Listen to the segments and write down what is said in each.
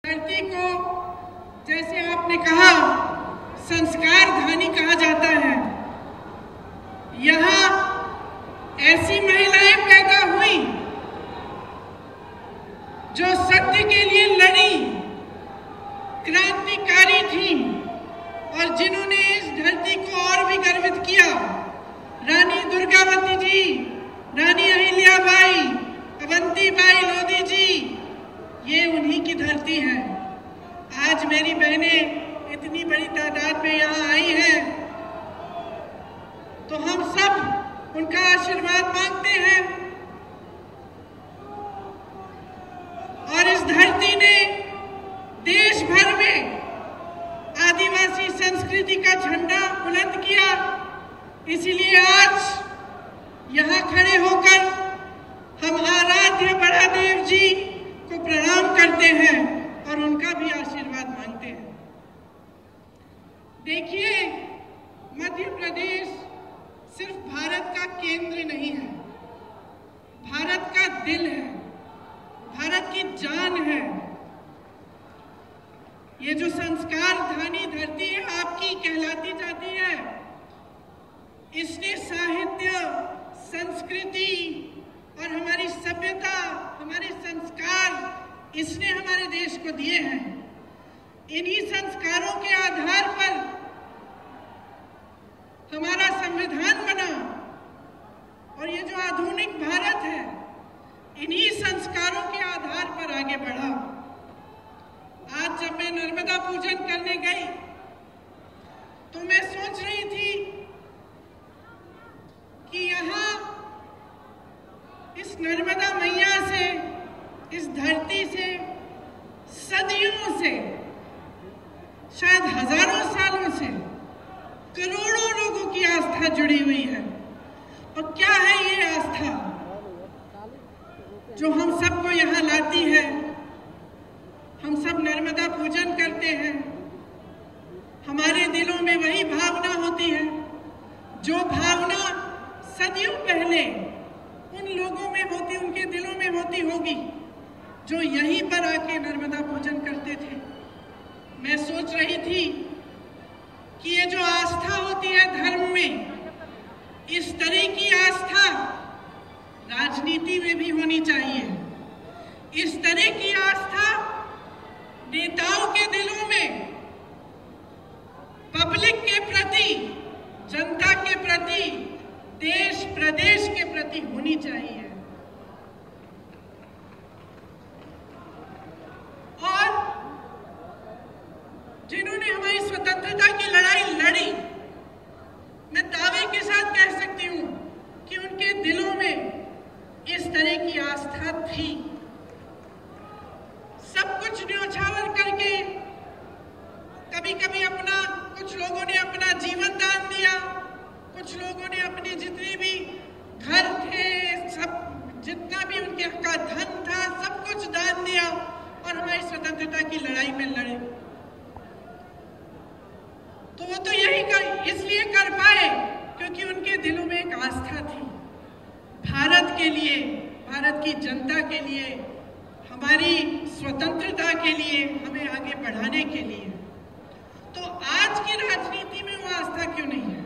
धरती को जैसे आपने कहा संस्कार धानी कहा जाता है। यहाँ ऐसी महिलाएं पैदा हुई जो सत्य के लिए लड़ी, क्रांतिकारी थी और जिन्होंने इस धरती को और भी गर्वित किया। रानी दुर्गावती जी, रानी अहिल्याबाई, अवंतीबाई लोधी जी, ये उन्हीं की धरती है। आज मेरी बहनें इतनी बड़ी तादाद में यहाँ आई हैं, तो हम सब उनका आशीर्वाद मांगते हैं। और इस धरती ने देश भर में आदिवासी संस्कृति का झंडा बुलंद किया। इसीलिए आज यहाँ खड़े होकर हम आराध्य बड़ादेव जी को प्रणाम करते हैं और उनका भी आशीर्वाद मांगते हैं। देखिए, मध्य प्रदेश सिर्फ भारत का केंद्र नहीं है, भारत का दिल है, भारत की जान है। ये जो संस्कार धानी धरती है आपकी कहलाती जाती है। इसने साहित्य, संस्कृति और हमारी सभ्यता, हमारे संस्कार इसने हमारे देश को दिए हैं। इन्हीं संस्कारों के आधार पर हमारा संविधान बना और ये जो आधुनिक भारत है इन्हीं संस्कारों के आधार पर आगे बढ़ा। आज जब मैं नर्मदा पूजन करने गई तो मैं सोच रही थी कि यहाँ इस नर्मदा मैया से, इस धरती से सदियों से, शायद हजारों सालों से करोड़ों लोगों की आस्था जुड़ी हुई है। और क्या है ये आस्था जो हम सबको यहाँ लाती है? हम सब नर्मदा पूजन करते हैं, हमारे दिलों में वही भावना होती है जो भावना सदियों पहले उन लोगों में होती, उनके दिलों में होती होगी जो यहीं पर आके नर्मदा पूजन करते थे। मैं सोच रही थी कि ये जो आस्था होती है धर्म में, इस तरह की आस्था राजनीति में भी होनी चाहिए। इस तरह की आस्था नेताओं के दिलों में पब्लिक के प्रति, जनता के प्रति, देश प्रदेश के प्रति होनी चाहिए। और जिन्होंने हमारी स्वतंत्रता की लड़ाई लड़ी, मैं दावे के साथ कह सकती हूं कि उनके दिलों में इस तरह की आस्था थी। सब कुछ न्योछावर करके कभी कभी कुछ लोगों ने अपना जीवन दान दिया, कुछ लोगों ने अपने जितने भी घर थे, सब जितना भी उनके का धन था, सब कुछ दान दिया और हमारी स्वतंत्रता की लड़ाई में लड़े। तो वो तो इसलिए कर पाए क्योंकि उनके दिलों में एक आस्था थी भारत के लिए, भारत की जनता के लिए, हमारी स्वतंत्रता के लिए, हमें आगे बढ़ाने के लिए। तो आज की राजनीति में वो आस्था क्यों नहीं है?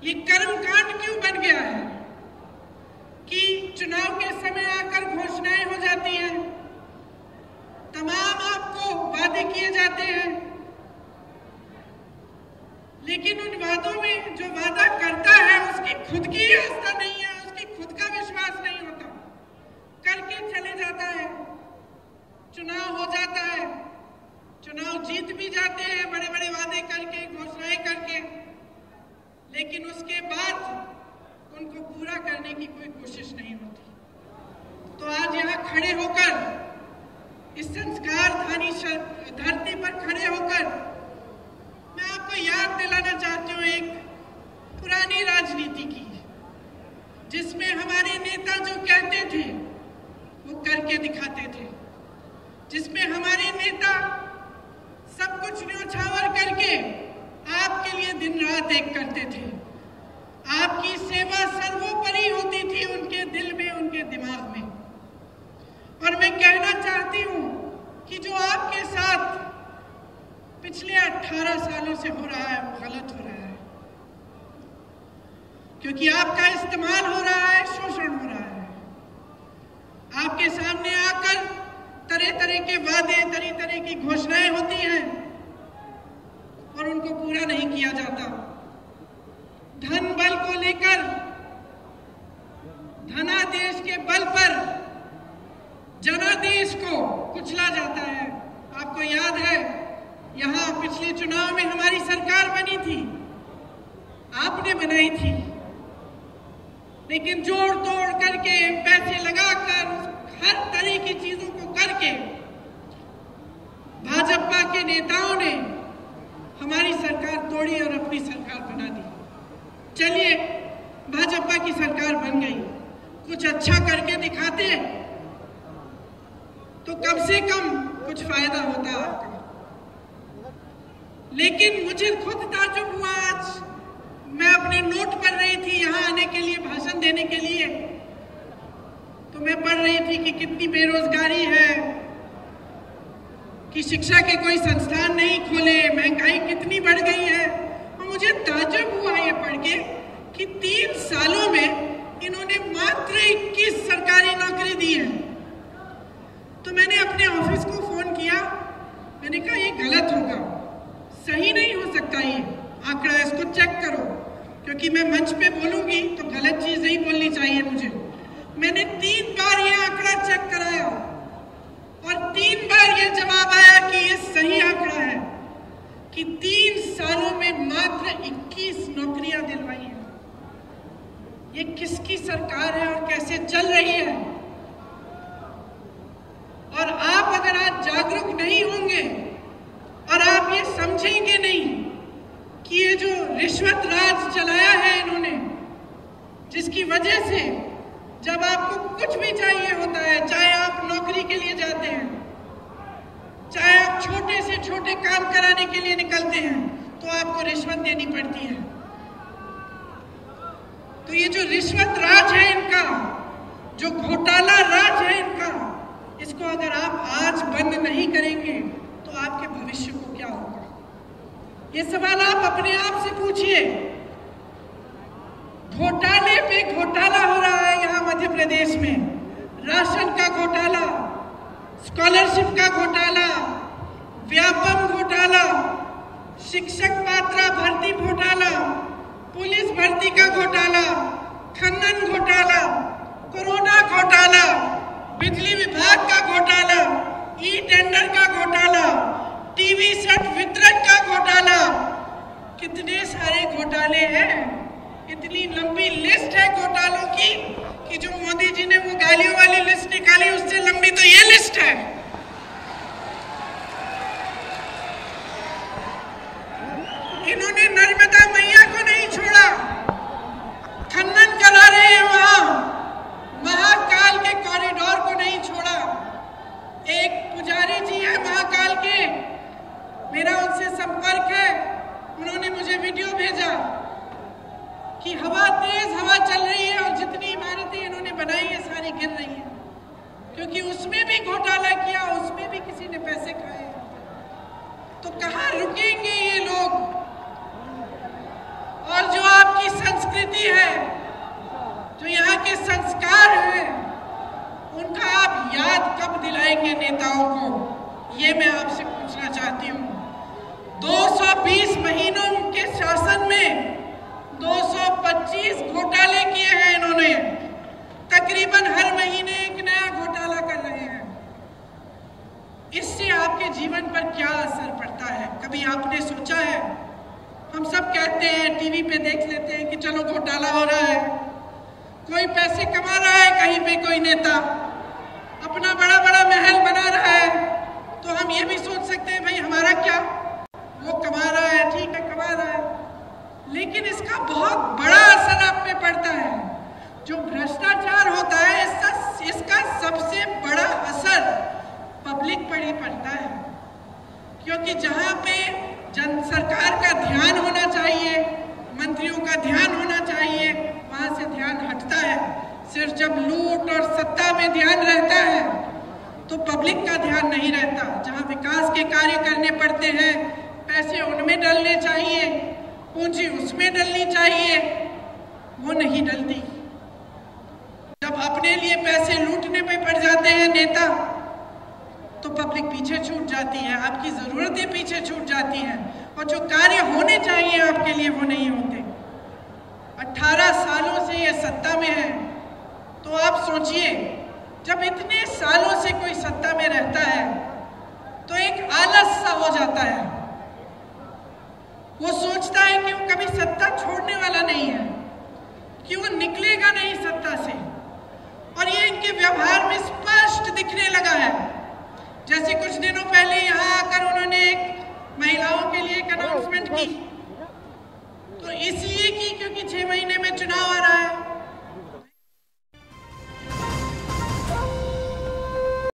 ये कर्मकांड क्यों बन गया है कि चुनाव के समय आकर घोषणाएं हो जाती हैं, तमाम आपको वादे किए जाते हैं, लेकिन उन वादों में जो वादा करता है उसकी खुद की आस्था नहीं है, उसकी खुद का विश्वास नहीं होता, करके चले जाता है। चुनाव हो जाता है, चुनाव जीत भी जाते हैं बड़े बड़े वादे करके, घोषणाएं करके, लेकिन उसके बाद उनको पूरा करने की कोई कोशिश नहीं होती। तो आज यहाँ खड़े होकर, इस संस्कार धानी धरती पर खड़े होकर मैं आपको याद दिलाना चाहती हूँ एक पुरानी राजनीति की, जिसमें हमारे नेता जो कहते थे वो करके दिखाते थे, जिसमें हमारे नेता सब कुछ न्योछावर करके आपके लिए दिन रात एक करते थे। आपकी सेवा सर्वोपरि होती थी उनके दिल में, उनके दिमाग में। और मैं कहना चाहती हूँ कि जो आपके साथ पिछले 18 सालों से हो रहा है वो गलत हो रहा है, क्योंकि आपका इस्तेमाल हो रहा है, शोषण हो रहा है। आपके सामने आकर तरह तरह के वादे, तरह तरह की घोषणाएं होती हैं और उनको पूरा नहीं किया जाता। धन बल को लेकर, धनादेश के बल पर जनादेश को कुचला जाता है। आपको याद है, यहाँ पिछले चुनाव में हमारी सरकार बनी थी, आपने बनाई थी, लेकिन जोड़ तोड़ करके, पैसे लगाकर, हर तरह की चीजों को करके भाजपा के नेताओं ने हमारी सरकार तोड़ी और अपनी सरकार बना दी। चलिए, भाजपा की सरकार बन गई, कुछ अच्छा करके दिखाते तो कम से कम कुछ फायदा होता आपका। लेकिन मुझे खुद ताज्जुब हुआ, आज मैं अपने नोट पढ़ रही थी यहाँ आने के लिए, भाषण देने के लिए, तो मैं पढ़ रही थी कि कितनी बेरोजगारी है, कि शिक्षा के कोई संस्थान नहीं खोले, महंगाई कितनी बढ़ गई है। और मुझे ताज्जुब हुआ ये पढ़ के कि 3 सालों में इन्होंने मात्र 21 सरकारी नौकरी दी है। तो मैंने अपने ऑफिस को फोन किया, मैंने कहा ये गलत होगा, सही नहीं हो सकता ये आंकड़ा, इसको चेक करो, क्योंकि मैं मंच पे बोलूंगी तो गलत चीज नहीं बोलनी चाहिए मुझे। मैंने 3 बार ये आंकड़ा चेक कराया और 3 बार ये जवाब आया कि ये सही आंकड़ा है, कि 3 सालों में मात्र 21 नौकरियां दिलवाई हैं। ये किसकी सरकार है और कैसे चल रही है? और आप अगर आज जागरूक नहीं होंगे और आप ये समझेंगे नहीं कि ये जो रिश्वत राज चलाया है इन्होंने, जिसकी वजह से जब आपको कुछ भी चाहिए होता है, चाहे आप नौकरी के लिए जाते हैं, चाहे आप छोटे से छोटे काम कराने के लिए निकलते हैं, तो आपको रिश्वत देनी पड़ती है। तो ये जो रिश्वत राज है इनका, जो घोटाला राज है इनका, इसको अगर आप आज बंद नहीं करेंगे तो आपके भविष्य को क्या होगा? ये सवाल आप अपने आप से पूछिए। घोटाले पे घोटाला हो रहा है यहाँ मध्य प्रदेश में। राशन का घोटाला, स्कॉलरशिप का घोटाला, व्यापम घोटाला, शिक्षक पात्रा भर्ती घोटाला, पुलिस भर्ती का घोटाला, खनन घोटाला, कोरोना घोटाला, बिजली विभाग का घोटाला, ई टेंडर का घोटाला, टीवी सेट वितरण का घोटाला, कितने सारे घोटाले हैं। इतनी लंबी लिस्ट है घोटालों की कि जो मोदी जी ने वो गालियों वाली लिस्ट निकाली, उससे लंबी तो ये लिस्ट है। इन्होंने नर्मदा मैया को नहीं छोड़ा, खनन करा रहे हैं वहां, महाकाल के कॉरिडोर को नहीं छोड़ा। एक पुजारी जी है महाकाल के, मेरा उनसे संपर्क है, उन्होंने मुझे वीडियो भेजा कि तेज हवा चल रही है और जितनी इमारतें इन्होंने बनाई है सारी गिर रही है, क्योंकि उसमें भी घोटाला किया, उसमें भी किसी ने पैसे खाए। तो कहाँ रुकेंगे ये लोग? और जो आपकी संस्कृति है, जो यहाँ के संस्कार हैं, उनका आप याद कब दिलाएंगे नेताओं को? ये मैं आपसे पूछना चाहती हूँ। 220 महीनों के शासन में 225 घोटाले किए हैं इन्होंने। तकरीबन हर महीने एक नया घोटाला कर रहे हैं। इससे आपके जीवन पर क्या असर पड़ता है? कभी आपने सोचा है? हम सब कहते हैं, टीवी पे देख लेते हैं कि चलो घोटाला हो रहा है, कोई पैसे कमा रहा है, कहीं पे कोई नेता अपना बड़ा बड़ा महल बना रहा है, तो हम ये भी सोच सकते हैं भाई हमारा क्या, वो कमा रहा है, ठीक है कमा रहा है। लेकिन इसका बहुत बड़ा असर आप पे पड़ता है। जो भ्रष्टाचार होता है, इसका सबसे बड़ा असर पब्लिक पर ही पड़ता है, क्योंकि जहाँ पे सरकार का ध्यान होना चाहिए, मंत्रियों का ध्यान होना चाहिए, वहां से ध्यान हटता है। सिर्फ जब लूट और सत्ता में ध्यान रहता है तो पब्लिक का ध्यान नहीं रहता। जहां विकास के कार्य करने पड़ते हैं, पैसे उनमें डलने चाहिए, पूंजी उसमें डलनी चाहिए, वो नहीं डलती। जब अपने लिए पैसे लूटने पे पड़ जाते हैं नेता, तो पब्लिक पीछे छूट जाती है, आपकी जरूरतें पीछे छूट जाती हैं, और जो कार्य होने चाहिए आपके लिए वो नहीं होते। 18 सालों से ये सत्ता में है, तो आप सोचिए, जब इतने सालों से कोई सत्ता में रहता है तो एक आलस सा हो जाता है। वो सोचता है कि वो कभी सत्ता छोड़ने वाला नहीं है, कि वो निकलेगा नहीं सत्ता से, और ये इनके व्यवहार में स्पष्ट दिखने लगा है। जैसे कुछ दिनों पहले यहाँ आकर उन्होंने एक महिलाओं के लिए एक अनाउंसमेंट की, तो इसलिए की क्योंकि 6 महीने में चुनाव आ रहा है।